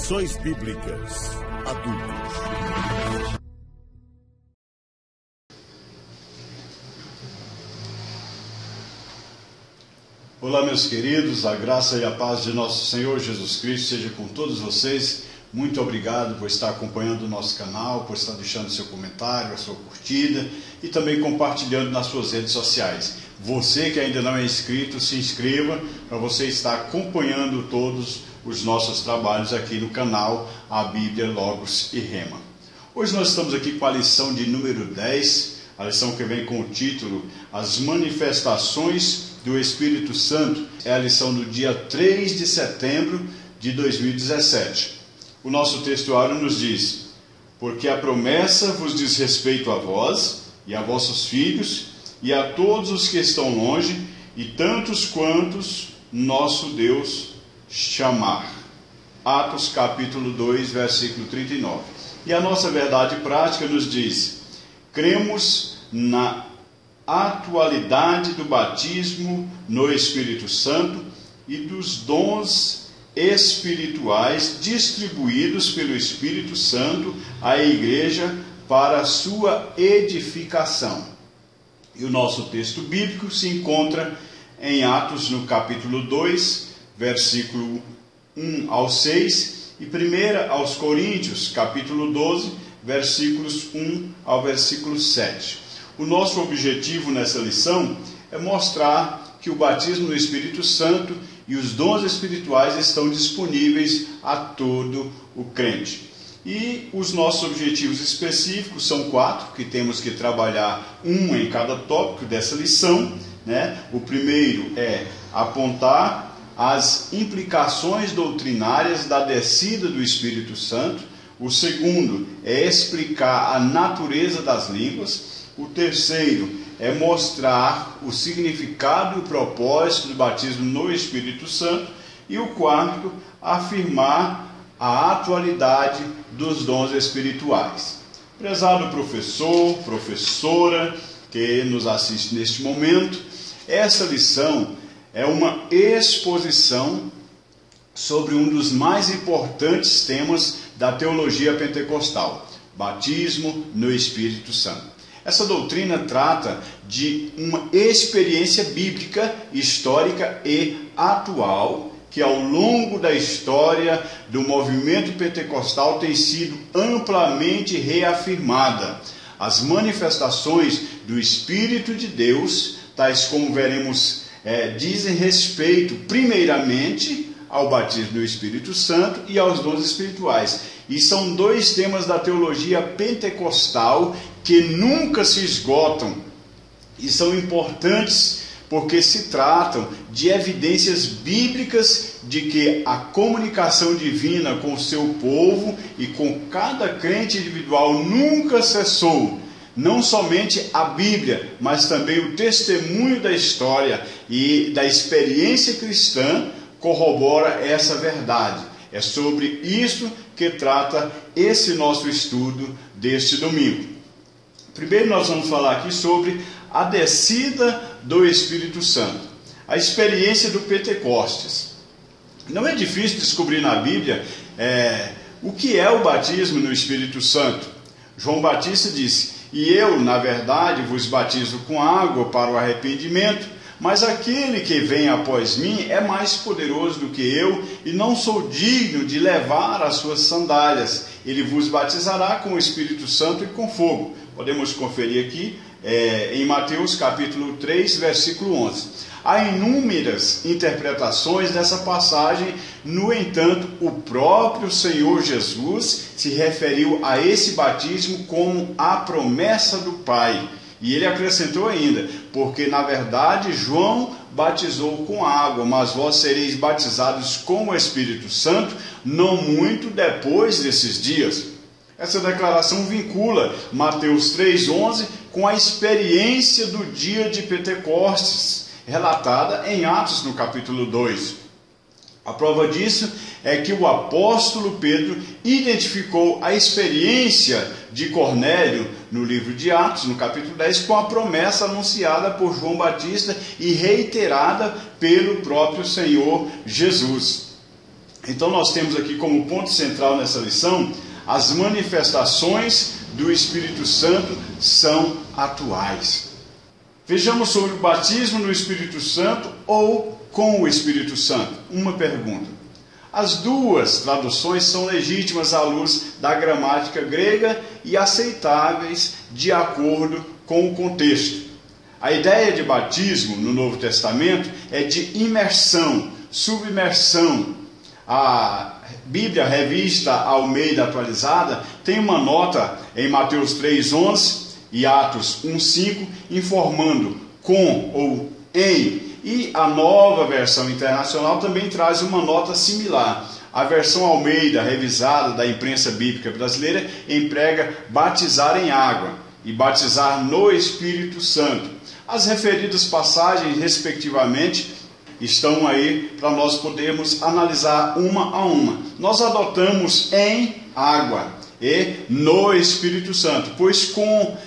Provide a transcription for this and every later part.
Lições Bíblicas Adultos. Olá, meus queridos, a graça e a paz de nosso Senhor Jesus Cristo seja com todos vocês. Muito obrigado por estar acompanhando o nosso canal, por estar deixando seu comentário, a sua curtida e também compartilhando nas suas redes sociais. Você que ainda não é inscrito, se inscreva para você estar acompanhando todos os nossos trabalhos aqui no canal A Bíblia, Logos e Rema. Hoje nós estamos aqui com a lição de número 10, a lição que vem com o título As Manifestações do Espírito Santo. É a lição do dia 3 de setembro de 2017. O nosso textuário nos diz: porque a promessa vos diz respeito a vós e a vossos filhos e a todos os que estão longe e tantos quantos nosso Deus chamar. Atos capítulo 2, versículo 39. E a nossa verdade prática nos diz: cremos na atualidade do batismo no Espírito Santo e dos dons espirituais distribuídos pelo Espírito Santo à igreja para a sua edificação. E o nosso texto bíblico se encontra em Atos, no capítulo 2, versículo 1 ao 6, e 1 aos Coríntios, capítulo 12, versículos 1 ao versículo 7. O nosso objetivo nessa lição é mostrar que o batismo no Espírito Santo e os dons espirituais estão disponíveis a todo o crente. E os nossos objetivos específicos são 4, que temos que trabalhar um em cada tópico dessa lição, né? O primeiro é apontar as implicações doutrinárias da descida do Espírito Santo. O segundo é explicar a natureza das línguas. O terceiro é mostrar o significado e o propósito do batismo no Espírito Santo. E o quarto, afirmar a atualidade dos dons espirituais. Prezado professor, professora que nos assiste neste momento, essa lição é uma exposição sobre um dos mais importantes temas da teologia pentecostal: batismo no Espírito Santo. Essa doutrina trata de uma experiência bíblica, histórica e atual, que ao longo da história do movimento pentecostal tem sido amplamente reafirmada. As manifestações do Espírito de Deus, tais como veremos, dizem respeito primeiramente ao batismo do Espírito Santo e aos dons espirituais. E são dois temas da teologia pentecostal que nunca se esgotam e são importantes porque se tratam de evidências bíblicas de que a comunicação divina com o seu povo e com cada crente individual nunca cessou. Não somente a Bíblia, mas também o testemunho da história e da experiência cristã corrobora essa verdade. É sobre isso que trata esse nosso estudo deste domingo. Primeiro nós vamos falar aqui sobre a descida do Espírito Santo, a experiência do Pentecostes. Não é difícil descobrir na Bíblia o que é o batismo no Espírito Santo. João Batista disse: e eu, na verdade, vos batizo com água para o arrependimento, mas aquele que vem após mim é mais poderoso do que eu, e não sou digno de levar as suas sandálias. Ele vos batizará com o Espírito Santo e com fogo. Podemos conferir aqui em Mateus capítulo 3, versículo 11. Há inúmeras interpretações dessa passagem. No entanto, o próprio Senhor Jesus se referiu a esse batismo como a promessa do Pai. E ele acrescentou ainda: porque na verdade João batizou com água, mas vós sereis batizados com o Espírito Santo não muito depois desses dias. Essa declaração vincula Mateus 3,11 com a experiência do dia de Pentecostes, relatada em Atos no capítulo 2. A prova disso é que o apóstolo Pedro identificou a experiência de Cornélio no livro de Atos, no capítulo 10, com a promessa anunciada por João Batista e reiterada pelo próprio Senhor Jesus. Então nós temos aqui como ponto central nessa lição, as manifestações do Espírito Santo são atuais. Vejamos sobre o batismo no Espírito Santo ou com o Espírito Santo. Uma pergunta. As duas traduções são legítimas à luz da gramática grega e aceitáveis de acordo com o contexto. A ideia de batismo no Novo Testamento é de imersão, submersão. A Bíblia Revista Almeida Atualizada tem uma nota em Mateus 3:11 e Atos 1:5 informando com ou em. E a Nova Versão Internacional também traz uma nota similar. A versão Almeida revisada da imprensa bíblica brasileira emprega batizar em água e batizar no Espírito Santo. As referidas passagens, respectivamente, estão aí para nós podermos analisar uma a uma. Nós adotamos em água e no Espírito Santo, pois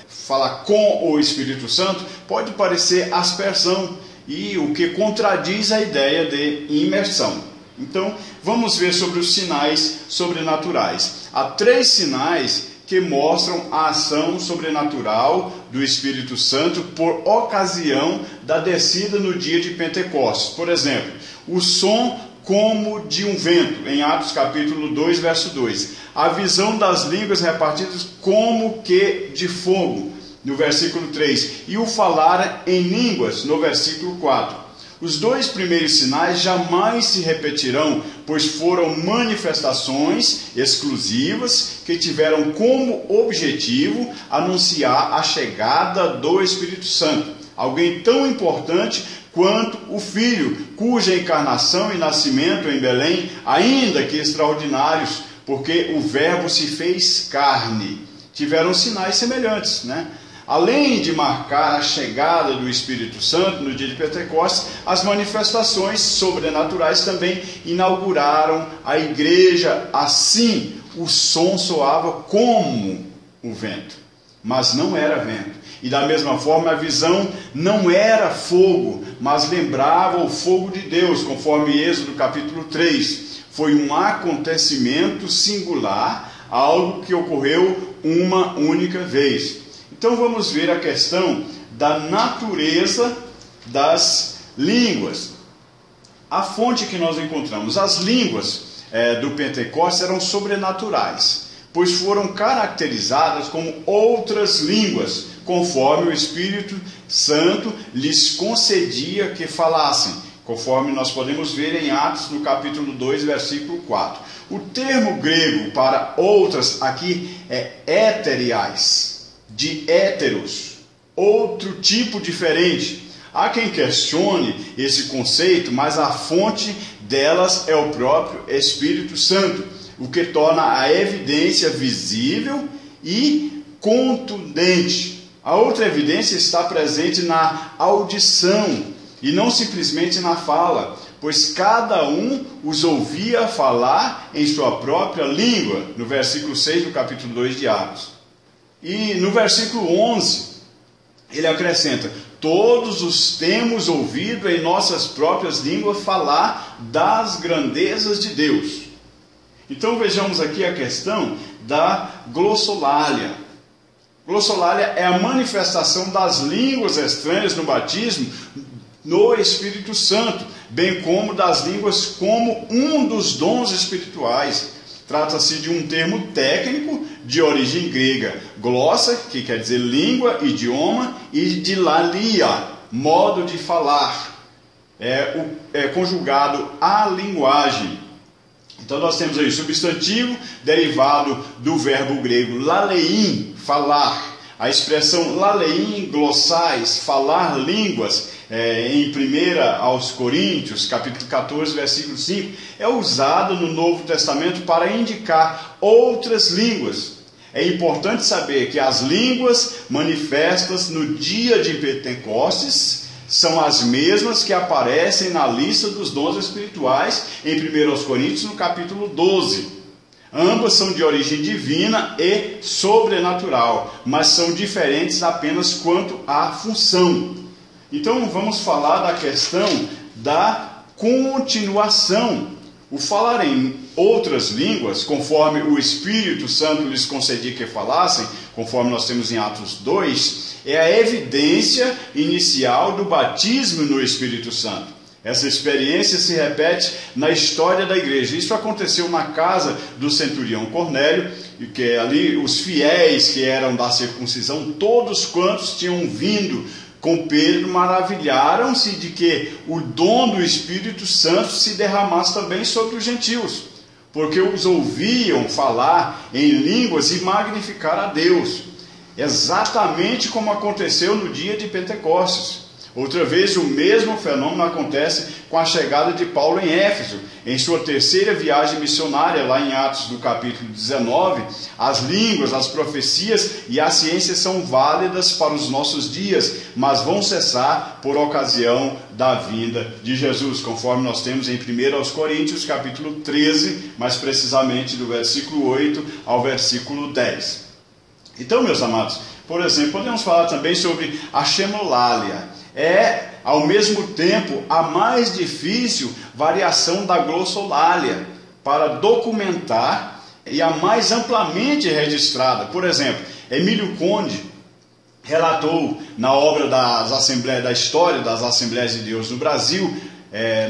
falar com o Espírito Santo pode parecer aspersão e o que contradiz a ideia de imersão. Então, vamos ver sobre os sinais sobrenaturais. Há 3 sinais que mostram a ação sobrenatural do Espírito Santo por ocasião da descida no dia de Pentecostes. Por exemplo, o som como de um vento, em Atos capítulo 2, verso 2. A visão das línguas repartidas como que de fogo, no versículo 3. E o falar em línguas, no versículo 4. Os 2 primeiros sinais jamais se repetirão, pois foram manifestações exclusivas que tiveram como objetivo anunciar a chegada do Espírito Santo, alguém tão importante quanto o Filho, cuja encarnação e nascimento em Belém, ainda que extraordinários, porque o Verbo se fez carne, tiveram sinais semelhantes, né? Além de marcar a chegada do Espírito Santo no dia de Pentecostes, as manifestações sobrenaturais também inauguraram a igreja. Assim, o som soava como o vento, mas não era vento. E da mesma forma, a visão não era fogo, mas lembrava o fogo de Deus, conforme Êxodo capítulo 3. Foi um acontecimento singular, algo que ocorreu uma única vez. Então vamos ver a questão da natureza das línguas. A fonte que nós encontramos, as línguas do Pentecostes eram sobrenaturais, pois foram caracterizadas como outras línguas, conforme o Espírito Santo lhes concedia que falassem, conforme nós podemos ver em Atos, no capítulo 2, versículo 4. O termo grego para outras aqui é éteriais, de héteros, outro tipo diferente. Há quem questione esse conceito, mas a fonte delas é o próprio Espírito Santo, o que torna a evidência visível e contundente. A outra evidência está presente na audição e não simplesmente na fala, pois cada um os ouvia falar em sua própria língua, no versículo 6 do capítulo 2 de Atos. E no versículo 11, ele acrescenta: todos os temos ouvido em nossas próprias línguas falar das grandezas de Deus. Então vejamos aqui a questão da glossolalia. Glossolalia é a manifestação das línguas estranhas no batismo no Espírito Santo, bem como das línguas como um dos dons espirituais. Trata-se de um termo técnico de origem grega, glossa, que quer dizer língua, idioma, e de lalia, modo de falar, é conjugado à linguagem. Então nós temos aí o substantivo derivado do verbo grego lalein, falar. A expressão lalein glossais, falar línguas, em 1 aos Coríntios, capítulo 14, versículo 5, é usado no Novo Testamento para indicar outras línguas. É importante saber que as línguas manifestas no dia de Pentecostes são as mesmas que aparecem na lista dos dons espirituais em 1 aos Coríntios, no capítulo 12. Ambas são de origem divina e sobrenatural, mas são diferentes apenas quanto à função. Então vamos falar da questão da continuação. O falar em outras línguas, conforme o Espírito Santo lhes concedia que falassem, conforme nós temos em Atos 2, é a evidência inicial do batismo no Espírito Santo. Essa experiência se repete na história da igreja. Isso aconteceu na casa do centurião Cornélio, e que ali os fiéis que eram da circuncisão, todos quantos tinham vindo com Pedro, maravilharam-se de que o dom do Espírito Santo se derramasse também sobre os gentios, porque os ouviam falar em línguas e magnificar a Deus, exatamente como aconteceu no dia de Pentecostes. Outra vez o mesmo fenômeno acontece com a chegada de Paulo em Éfeso. Em sua terceira viagem missionária, lá em Atos do capítulo 19, as línguas, as profecias e a ciência são válidas para os nossos dias, mas vão cessar por ocasião da vinda de Jesus, conforme nós temos em 1 Coríntios capítulo 13, mais precisamente do versículo 8 ao versículo 10. Então, meus amados, por exemplo, podemos falar também sobre a xenolalia. É, ao mesmo tempo, a mais difícil variação da glossolalia para documentar e a mais amplamente registrada. Por exemplo, Emílio Conde relatou na obra da História das Assembleias de Deus no Brasil,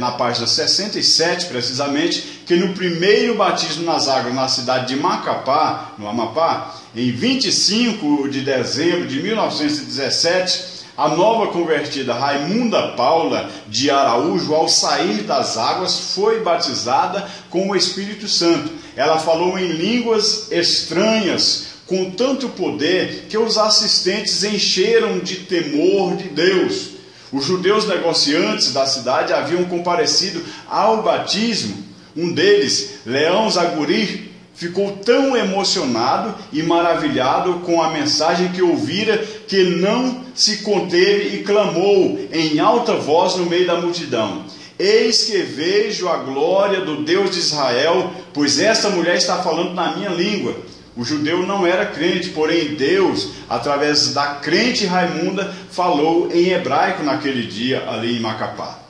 na página 67 precisamente, que no primeiro batismo nas águas na cidade de Macapá, no Amapá, em 25 de dezembro de 1917, a nova convertida Raimunda Paula de Araújo, ao sair das águas, foi batizada com o Espírito Santo. Ela falou em línguas estranhas, com tanto poder que os assistentes encheram de temor de Deus. Os judeus negociantes da cidade haviam comparecido ao batismo. Um deles, Leão Zaguri, ficou tão emocionado e maravilhado com a mensagem que ouvira que não se conteve e clamou em alta voz no meio da multidão: eis que vejo a glória do Deus de Israel, pois esta mulher está falando na minha língua. O judeu não era crente, porém Deus, através da crente Raimunda, falou em hebraico naquele dia ali em Macapá.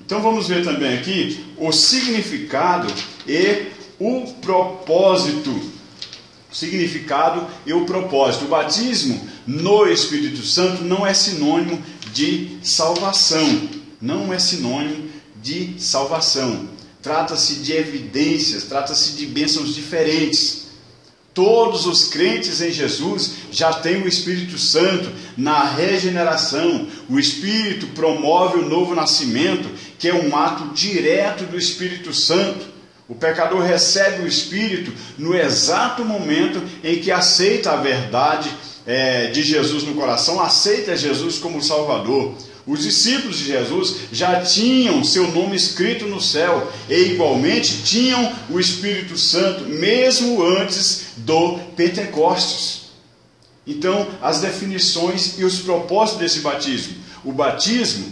Então vamos ver também aqui o significado e o propósito. O significado e o propósito. O batismo no Espírito Santo não é sinônimo de salvação. Não é sinônimo de salvação. Trata-se de evidências, trata-se de bênçãos diferentes. Todos os crentes em Jesus já têm o Espírito Santo na regeneração. O Espírito promove o novo nascimento, que é um ato direto do Espírito Santo. O pecador recebe o Espírito no exato momento em que aceita a verdade de Jesus no coração, aceita Jesus como Salvador. Os discípulos de Jesus já tinham seu nome escrito no céu e igualmente tinham o Espírito Santo mesmo antes do Pentecostes. Então, as definições e os propósitos desse batismo. O batismo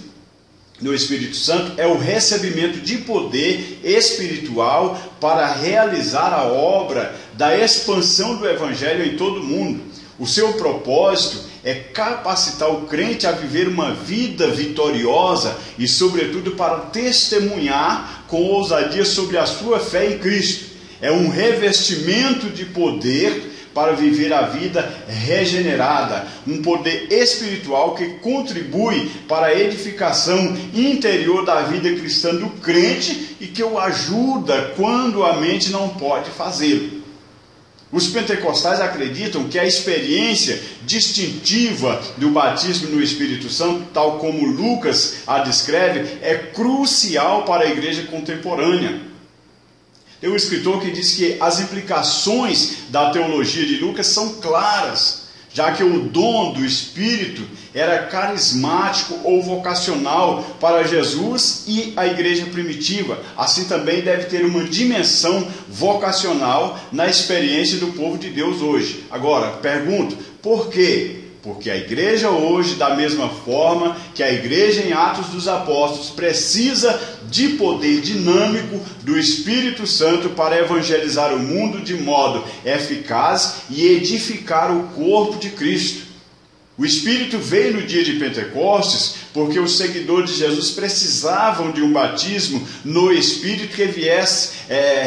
no Espírito Santo é o recebimento de poder espiritual para realizar a obra da expansão do Evangelho em todo o mundo. O seu propósito é capacitar o crente a viver uma vida vitoriosa e, sobretudo, para testemunhar com ousadia sobre a sua fé em Cristo. É um revestimento de poder para viver a vida regenerada, um poder espiritual que contribui para a edificação interior da vida cristã do crente e que o ajuda quando a mente não pode fazê-lo. Os pentecostais acreditam que a experiência distintiva do batismo no Espírito Santo, tal como Lucas a descreve, é crucial para a igreja contemporânea. Tem um escritor que diz que as implicações da teologia de Lucas são claras, já que o dom do Espírito era carismático ou vocacional para Jesus e a igreja primitiva. Assim também deve ter uma dimensão vocacional na experiência do povo de Deus hoje. Agora, pergunto, por quê? Porque a igreja hoje, da mesma forma que a igreja em Atos dos Apóstolos, precisa de poder dinâmico do Espírito Santo para evangelizar o mundo de modo eficaz e edificar o corpo de Cristo. O Espírito veio no dia de Pentecostes porque os seguidores de Jesus precisavam de um batismo no Espírito que viesse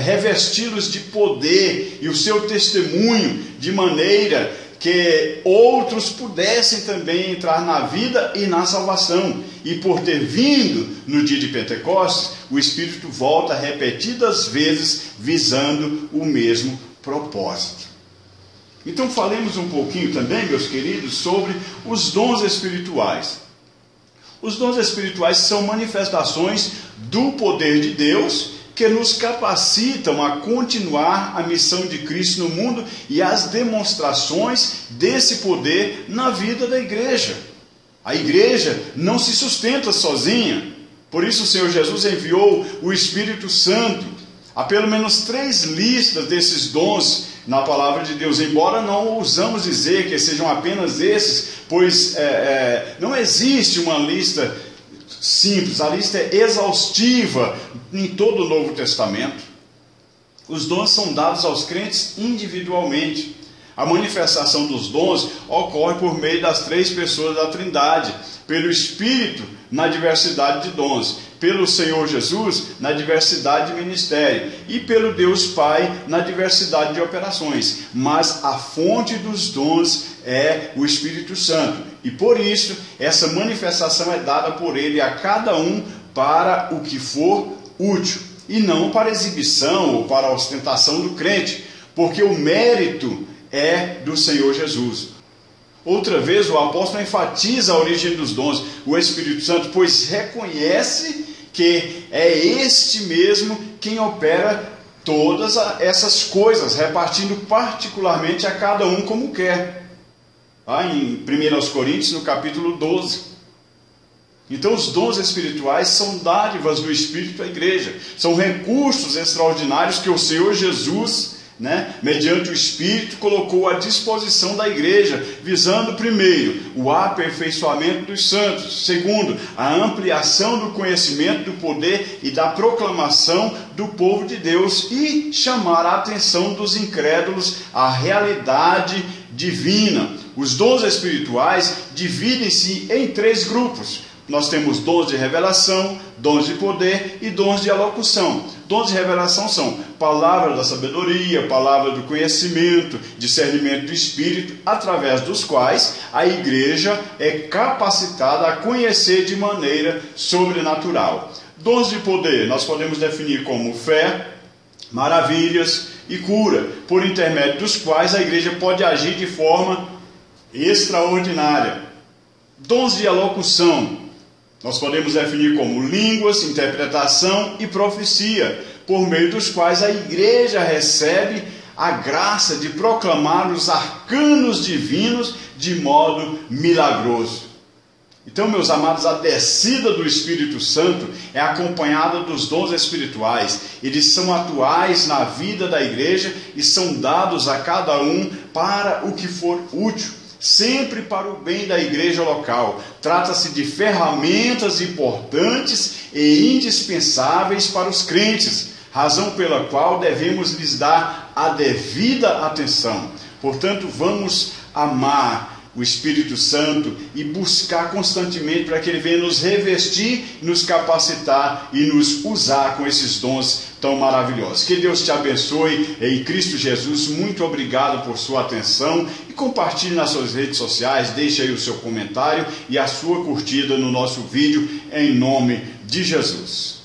revesti-los de poder e o seu testemunho, de maneira que outros pudessem também entrar na vida e na salvação. E por ter vindo no dia de Pentecostes, o Espírito volta repetidas vezes visando o mesmo propósito. Então falemos um pouquinho também, meus queridos, sobre os dons espirituais. Os dons espirituais são manifestações do poder de Deus que nos capacitam a continuar a missão de Cristo no mundo e as demonstrações desse poder na vida da igreja. A igreja não se sustenta sozinha, por isso o Senhor Jesus enviou o Espírito Santo. Há pelo menos 3 listas desses dons na palavra de Deus, embora não ousamos dizer que sejam apenas esses, pois não existe uma lista simples, a lista é exaustiva em todo o Novo Testamento. Os dons são dados aos crentes individualmente. A manifestação dos dons ocorre por meio das 3 pessoas da Trindade, pelo Espírito na diversidade de dons, pelo Senhor Jesus na diversidade de ministério e pelo Deus Pai na diversidade de operações. Mas a fonte dos dons é o Espírito Santo e por isso essa manifestação é dada por Ele a cada um para o que for útil e não para exibição ou para a ostentação do crente, porque o mérito é do Senhor Jesus. Outra vez o apóstolo enfatiza a origem dos dons, o Espírito Santo, pois reconhece que é este mesmo quem opera todas essas coisas, repartindo particularmente a cada um como quer. Em 1 Coríntios, no capítulo 12. Então os dons espirituais são dádivas do Espírito à igreja, são recursos extraordinários que o Senhor Jesus, mediante o Espírito, colocou à disposição da igreja, visando primeiro o aperfeiçoamento dos santos, segundo a ampliação do conhecimento do poder e da proclamação do povo de Deus e chamar a atenção dos incrédulos à realidade divina. Os dons espirituais dividem-se em 3 grupos. Nós temos dons de revelação, dons de poder e dons de alocução. Dons de revelação são palavra da sabedoria, palavra do conhecimento, discernimento do Espírito, através dos quais a igreja é capacitada a conhecer de maneira sobrenatural. Dons de poder nós podemos definir como fé, maravilhas e cura, por intermédio dos quais a igreja pode agir de forma extraordinária. Dons de alocução nós podemos definir como línguas, interpretação e profecia, por meio dos quais a igreja recebe a graça de proclamar os arcanos divinos de modo milagroso. Então, meus amados, a descida do Espírito Santo é acompanhada dos dons espirituais. Eles são atuais na vida da igreja e são dados a cada um para o que for útil, sempre para o bem da igreja local. Trata-se de ferramentas importantes e indispensáveis para os crentes, razão pela qual devemos lhes dar a devida atenção. Portanto, vamos amar o Espírito Santo e buscar constantemente para que Ele venha nos revestir, nos capacitar e nos usar com esses dons tão maravilhosos. Que Deus te abençoe em Cristo Jesus. Muito obrigado por sua atenção e compartilhe nas suas redes sociais, deixe aí o seu comentário e a sua curtida no nosso vídeo em nome de Jesus.